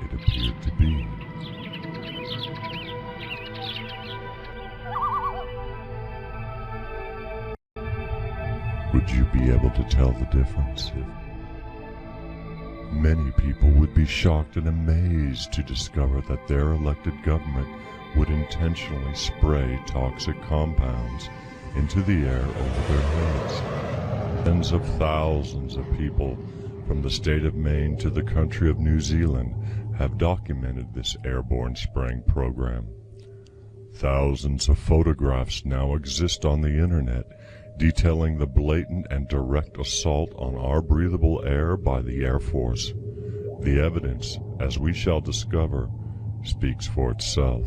it appeared to be. Would you be able to tell the difference? Many people would be shocked and amazed to discover that their elected government would intentionally spray toxic compounds into the air over their heads. Tens of thousands of people from the state of Maine to the country of New Zealand have documented this airborne spraying program. Thousands of photographs now exist on the internet detailing the blatant and direct assault on our breathable air by the Air Force. The evidence, as we shall discover, speaks for itself.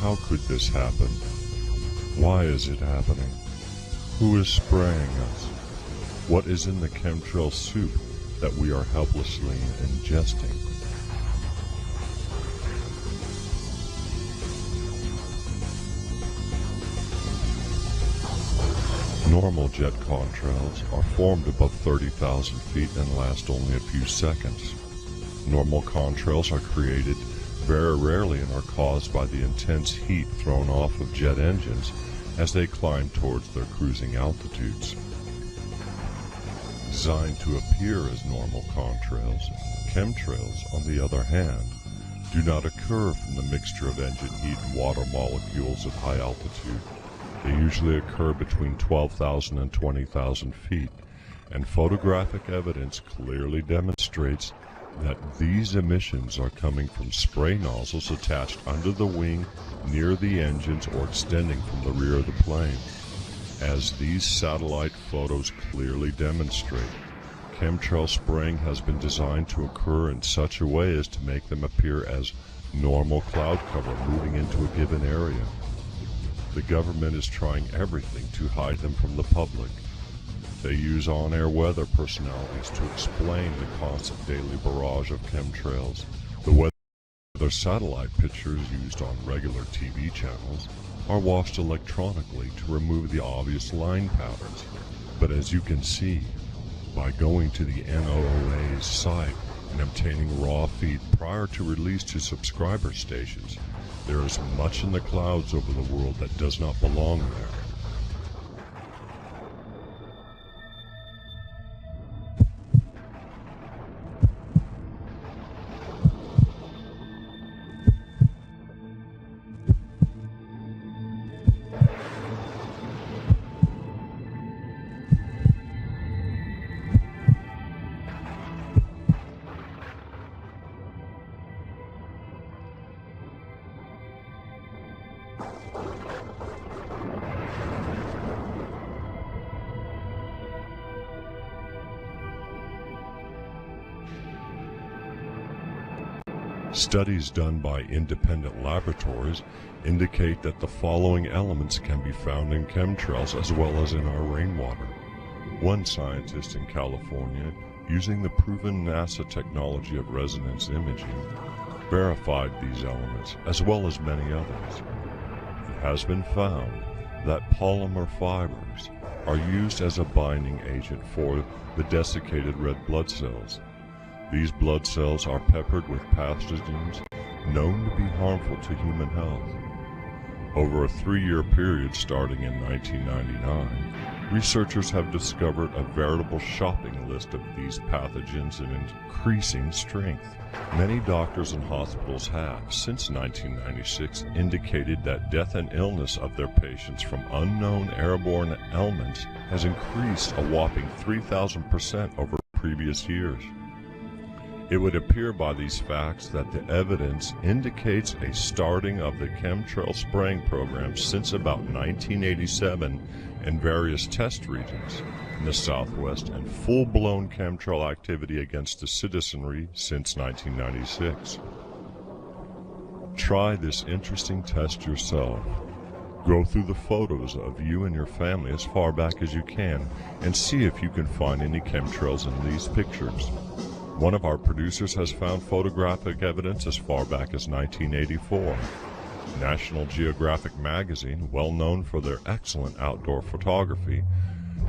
How could this happen? Why is it happening? Who is spraying us? What is in the chemtrail soup that we are helplessly ingesting? Normal jet contrails are formed above 30,000 feet and last only a few seconds. Normal contrails are created very rarely and are caused by the intense heat thrown off of jet engines as they climb towards their cruising altitudes. Designed to appear as normal contrails, chemtrails, on the other hand, do not occur from the mixture of engine heat and water molecules at high altitude. They usually occur between 12,000 and 20,000 feet, and photographic evidence clearly demonstrates that these emissions are coming from spray nozzles attached under the wing near the engines or extending from the rear of the plane. As these satellite photos clearly demonstrate, chemtrail spraying has been designed to occur in such a way as to make them appear as normal cloud cover moving into a given area. The government is trying everything to hide them from the public. They use on-air weather personalities to explain the constant daily barrage of chemtrails. The weather satellite pictures used on regular TV channels are washed electronically to remove the obvious line patterns. But as you can see, by going to the NOAA's site and obtaining raw feed prior to release to subscriber stations, there is much in the clouds over the world that does not belong there. Studies done by independent laboratories indicate that the following elements can be found in chemtrails as well as in our rainwater. One scientist in California, using the proven NASA technology of resonance imaging, verified these elements as well as many others. It has been found that polymer fibers are used as a binding agent for the desiccated red blood cells. These blood cells are peppered with pathogens known to be harmful to human health. Over a 3-year period starting in 1999, researchers have discovered a veritable shopping list of these pathogens in increasing strength. Many doctors and hospitals have, since 1996, indicated that death and illness of their patients from unknown airborne ailments has increased a whopping 3,000% over previous years. It would appear by these facts that the evidence indicates a starting of the chemtrail spraying program since about 1987 in various test regions in the Southwest, and full-blown chemtrail activity against the citizenry since 1996. Try this interesting test yourself. Go through the photos of you and your family as far back as you can and see if you can find any chemtrails in these pictures. One of our producers has found photographic evidence as far back as 1984. National Geographic magazine, well known for their excellent outdoor photography,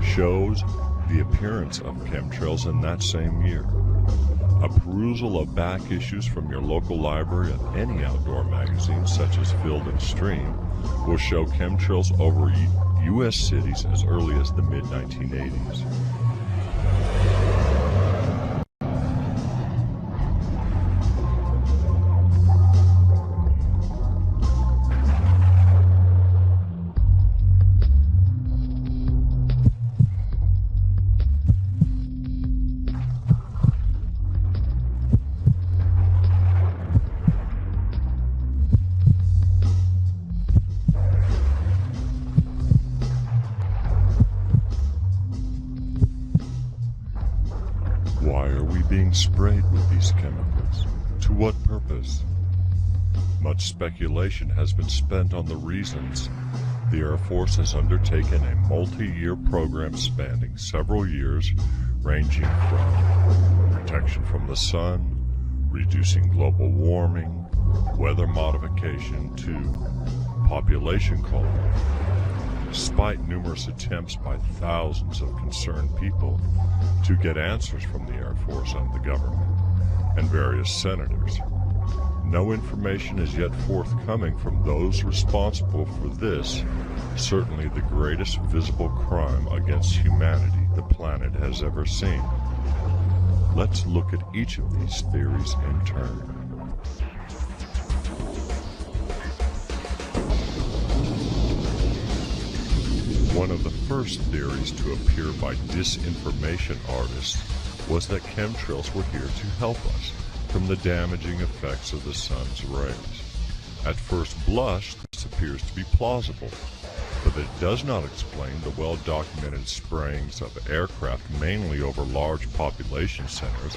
shows the appearance of chemtrails in that same year. A perusal of back issues from your local library of any outdoor magazine, such as Field and Stream, will show chemtrails over U.S. cities as early as the mid-1980s. Why are we being sprayed with these chemicals? To what purpose? Much speculation has been spent on the reasons. The Air Force has undertaken a multi-year program spanning several years, ranging from protection from the sun, reducing global warming, weather modification, to population control. Despite numerous attempts by thousands of concerned people to get answers from the Air Force and the government and various senators, no information is yet forthcoming from those responsible for this, certainly the greatest visible crime against humanity the planet has ever seen. Let's look at each of these theories in turn. One of the first theories to appear by disinformation artists was that chemtrails were here to help us from the damaging effects of the sun's rays. At first blush, this appears to be plausible, but it does not explain the well-documented sprayings of aircraft mainly over large population centers,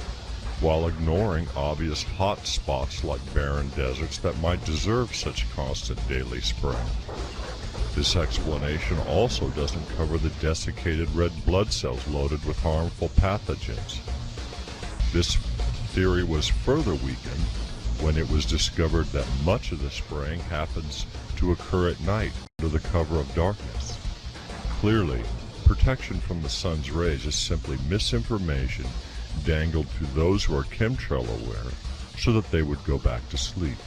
while ignoring obvious hot spots like barren deserts that might deserve such constant daily spraying. This explanation also doesn't cover the desiccated red blood cells loaded with harmful pathogens. This theory was further weakened when it was discovered that much of the spraying happens to occur at night under the cover of darkness. Clearly, protection from the sun's rays is simply misinformation dangled to those who are chemtrail aware so that they would go back to sleep.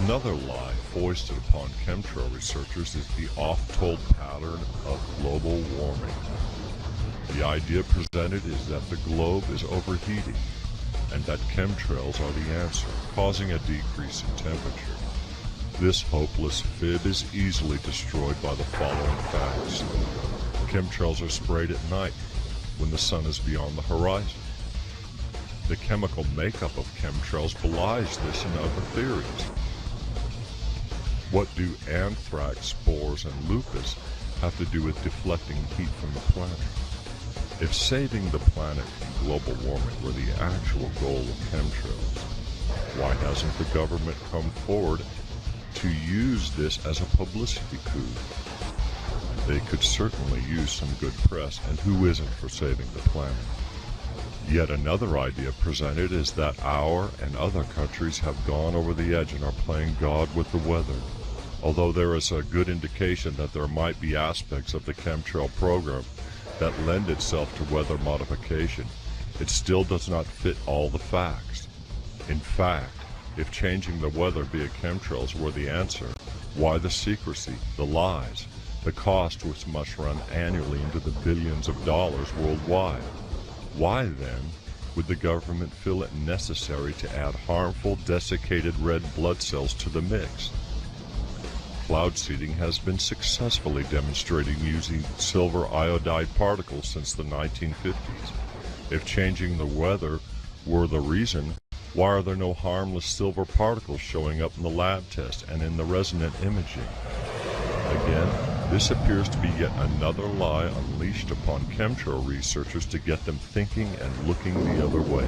Another lie foisted upon chemtrail researchers is the oft-told pattern of global warming. The idea presented is that the globe is overheating, and that chemtrails are the answer, causing a decrease in temperature. This hopeless fib is easily destroyed by the following facts. Chemtrails are sprayed at night, when the sun is beyond the horizon. The chemical makeup of chemtrails belies this and other theories. What do anthrax, spores, and lupus have to do with deflecting heat from the planet? If saving the planet from global warming were the actual goal of chemtrails, why hasn't the government come forward to use this as a publicity coup? They could certainly use some good press, and who isn't for saving the planet? Yet another idea presented is that our and other countries have gone over the edge and are playing God with the weather. Although there is a good indication that there might be aspects of the chemtrail program that lend itself to weather modification, it still does not fit all the facts. In fact, if changing the weather via chemtrails were the answer, why the secrecy, the lies, the cost which must run annually into the billions of dollars worldwide? Why then would the government feel it necessary to add harmful desiccated red blood cells to the mix? Cloud seeding has been successfully demonstrated using silver iodide particles since the 1950s. If changing the weather were the reason, why are there no harmless silver particles showing up in the lab test and in the resonant imaging? Again, this appears to be yet another lie unleashed upon chemtrail researchers to get them thinking and looking the other way.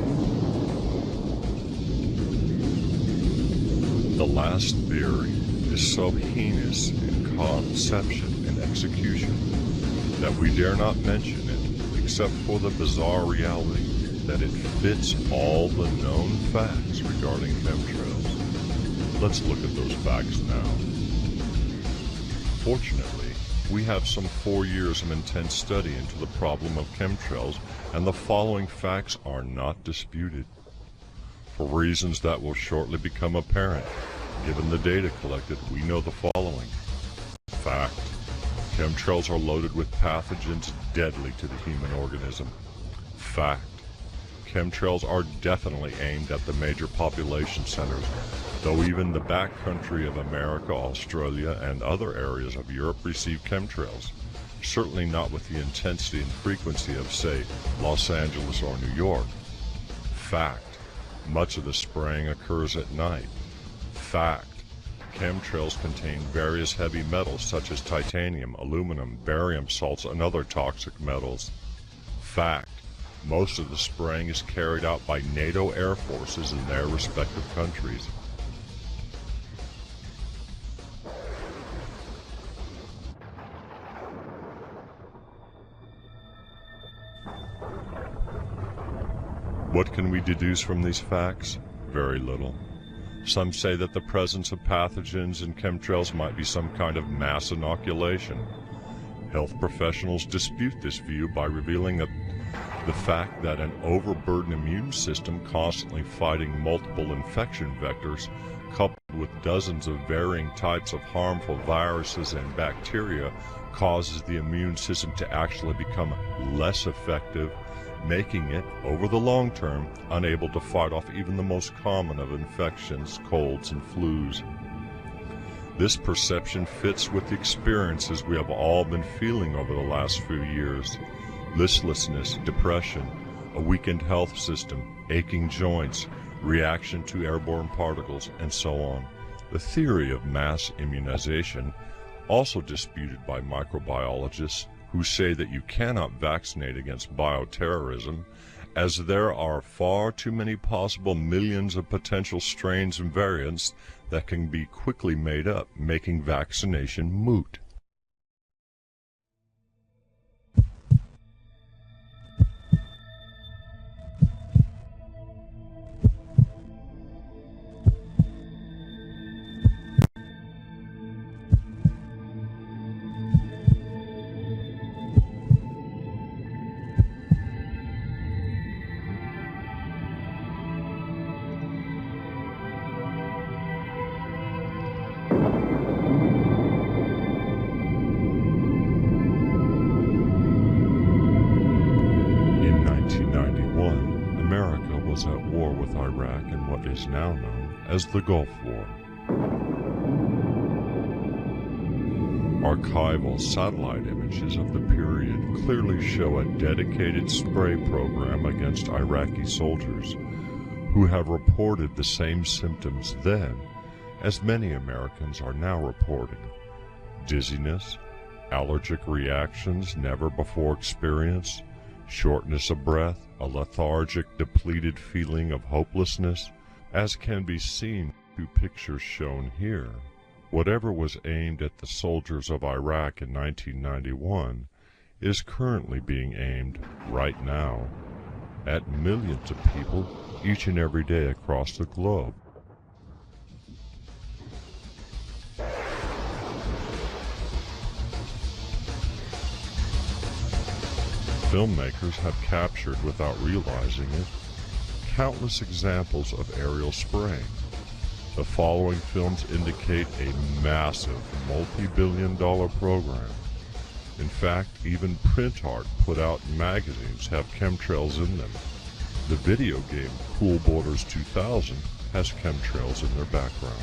The last theory is so heinous in conception and execution that we dare not mention it, except for the bizarre reality that it fits all the known facts regarding chemtrails. Let's look at those facts now. Fortunately, we have some 4 years of intense study into the problem of chemtrails, and the following facts are not disputed. For reasons that will shortly become apparent, given the data collected, we know the following. Fact: chemtrails are loaded with pathogens deadly to the human organism. Fact: chemtrails are definitely aimed at the major population centers, though even the backcountry of America, Australia, and other areas of Europe receive chemtrails. Certainly not with the intensity and frequency of, say, Los Angeles or New York. Fact: much of the spraying occurs at night. Fact: chemtrails contain various heavy metals such as titanium, aluminum, barium salts, and other toxic metals. Fact: most of the spraying is carried out by NATO air forces in their respective countries. What can we deduce from these facts? Very little. Some say that the presence of pathogens in chemtrails might be some kind of mass inoculation. Health professionals dispute this view by revealing the fact that an overburdened immune system constantly fighting multiple infection vectors, coupled with dozens of varying types of harmful viruses and bacteria, causes the immune system to actually become less effective, making it, over the long term, unable to fight off even the most common of infections, colds, and flus. This perception fits with the experiences we have all been feeling over the last few years. Listlessness, depression, a weakened health system, aching joints, reaction to airborne particles, and so on. The theory of mass immunization, also disputed by microbiologists, who say that you cannot vaccinate against bioterrorism, as there are far too many possible millions of potential strains and variants that can be quickly made up, making vaccination moot. Was at war with Iraq in what is now known as the Gulf War. Archival satellite images of the period clearly show a dedicated spray program against Iraqi soldiers who have reported the same symptoms then as many Americans are now reporting: dizziness, allergic reactions never before experienced, shortness of breath, a lethargic, depleted feeling of hopelessness, as can be seen through pictures shown here. Whatever was aimed at the soldiers of Iraq in 1991 is currently being aimed, right now, at millions of people each and every day across the globe. filmmakers have captured without realizing it countless examples of aerial spraying. The following films indicate a massive multi-billion-dollar program. In fact, even print art put out in magazines have chemtrails in them. The video game Pool Borders 2000 has chemtrails in their background.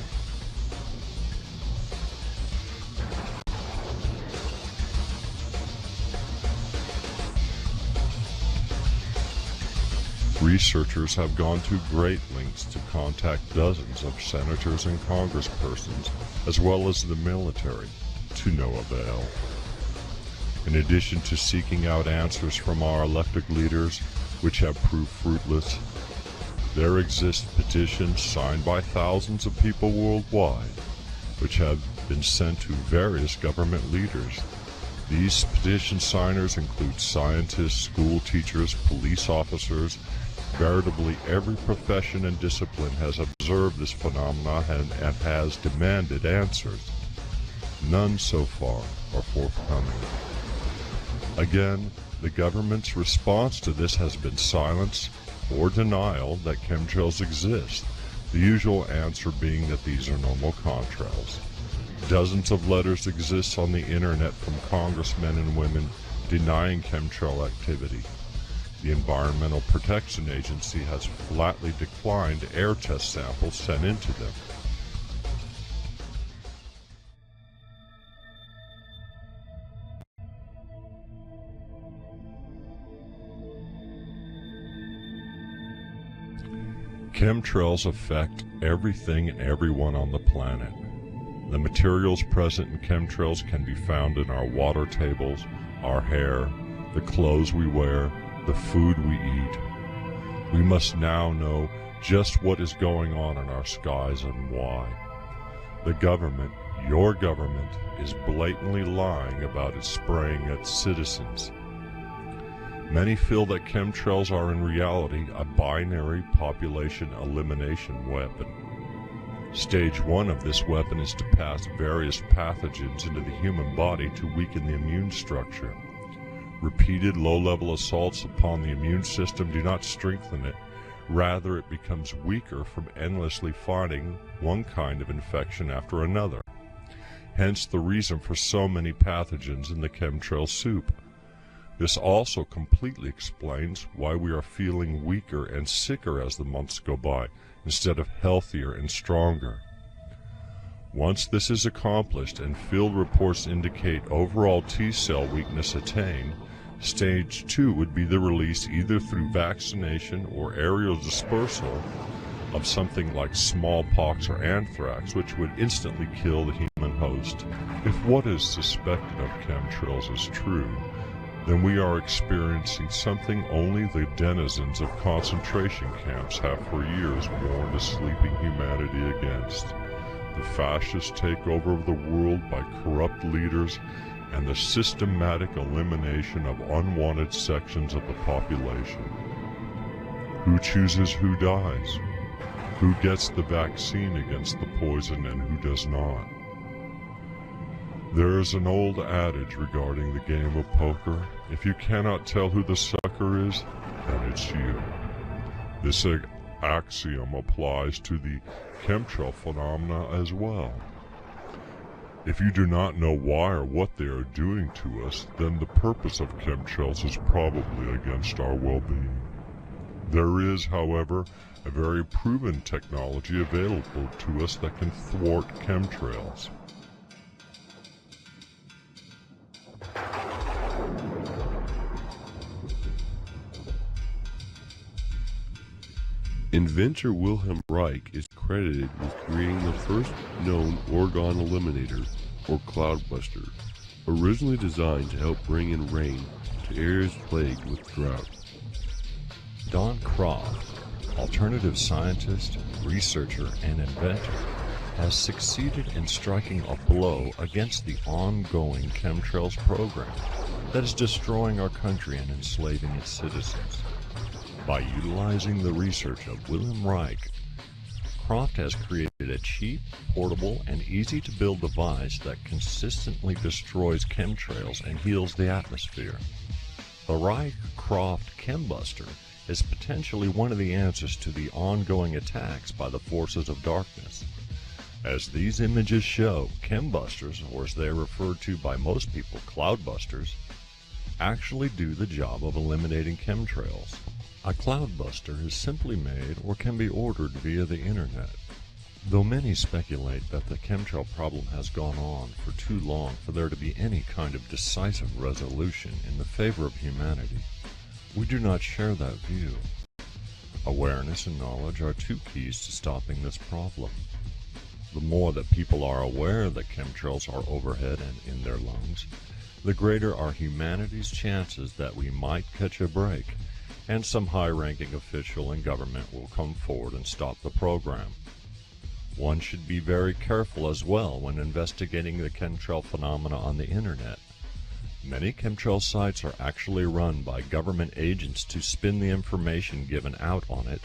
Researchers have gone to great lengths to contact dozens of senators and congresspersons, as well as the military, to no avail. In addition to seeking out answers from our elected leaders, which have proved fruitless, there exist petitions signed by thousands of people worldwide, which have been sent to various government leaders. These petition signers include scientists, school teachers, police officers. Veritably every profession and discipline has observed this phenomenon and has demanded answers. None so far are forthcoming. Again, the government's response to this has been silence or denial that chemtrails exist, the usual answer being that these are normal contrails. Dozens of letters exist on the internet from congressmen and women denying chemtrail activity. The Environmental Protection Agency has flatly declined air test samples sent into them. Chemtrails affect everything and everyone on the planet. The materials present in chemtrails can be found in our water tables, our hair, the clothes we wear, the food we eat. We must now know just what is going on in our skies and why. The government, your government, is blatantly lying about its spraying at citizens. Many feel that chemtrails are in reality a binary population elimination weapon. Stage 1 of this weapon is to pass various pathogens into the human body to weaken the immune structure. Repeated low-level assaults upon the immune system do not strengthen it. Rather, it becomes weaker from endlessly fighting one kind of infection after another. Hence the reason for so many pathogens in the chemtrail soup. This also completely explains why we are feeling weaker and sicker as the months go by, instead of healthier and stronger. Once this is accomplished and field reports indicate overall T-cell weakness attained, Stage 2 would be the release either through vaccination or aerial dispersal of something like smallpox or anthrax, which would instantly kill the human host. If what is suspected of chemtrails is true, then we are experiencing something only the denizens of concentration camps have for years warned a sleeping humanity against: the fascist takeover of the world by corrupt leaders and the systematic elimination of unwanted sections of the population. Who chooses who dies? Who gets the vaccine against the poison and who does not? There is an old adage regarding the game of poker: if you cannot tell who the sucker is, then it's you. This axiom applies to the chemtrail phenomena as well. If you do not know why or what they are doing to us, then the purpose of chemtrails is probably against our well-being. There is, however, a very proven technology available to us that can thwart chemtrails. Inventor Wilhelm Reich is credited with creating the first known orgone eliminator, or cloudbuster, originally designed to help bring in rain to areas plagued with drought. Don Croft, alternative scientist, researcher, and inventor, has succeeded in striking a blow against the ongoing chemtrails program that is destroying our country and enslaving its citizens. By utilizing the research of Wilhelm Reich, Croft has created a cheap, portable, and easy-to-build device that consistently destroys chemtrails and heals the atmosphere. The Rycroft Chembuster is potentially one of the answers to the ongoing attacks by the forces of darkness. As these images show, chembusters, or as they are referred to by most people, cloudbusters, actually do the job of eliminating chemtrails. A cloudbuster is simply made or can be ordered via the internet. Though many speculate that the chemtrail problem has gone on for too long for there to be any kind of decisive resolution in the favor of humanity, we do not share that view. Awareness and knowledge are two keys to stopping this problem. The more that people are aware that chemtrails are overhead and in their lungs, the greater are humanity's chances that we might catch a break, and some high-ranking official in government will come forward and stop the program. One should be very careful as well when investigating the chemtrail phenomena on the internet. Many chemtrail sites are actually run by government agents to spin the information given out on it,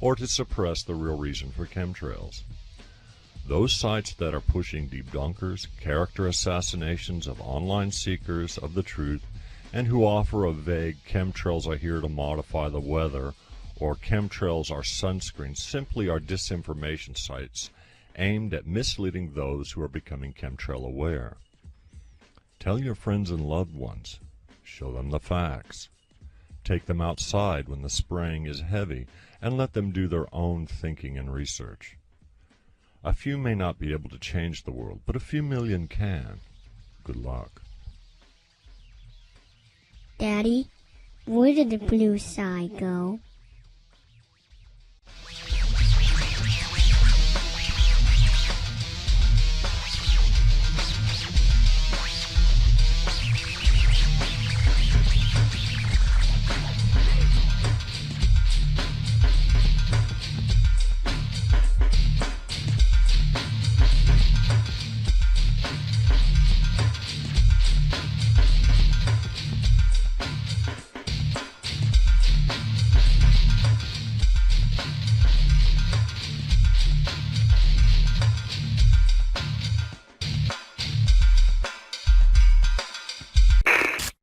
or to suppress the real reason for chemtrails. Those sites that are pushing debunkers, character assassinations of online seekers of the truth, and who offer a vague chemtrails are here to modify the weather or chemtrails are sunscreen simply are disinformation sites aimed at misleading those who are becoming chemtrail aware. Tell your friends and loved ones. Show them the facts. Take them outside when the spraying is heavy and let them do their own thinking and research. A few may not be able to change the world, but a few million can. Good luck. Daddy, where did the blue side go?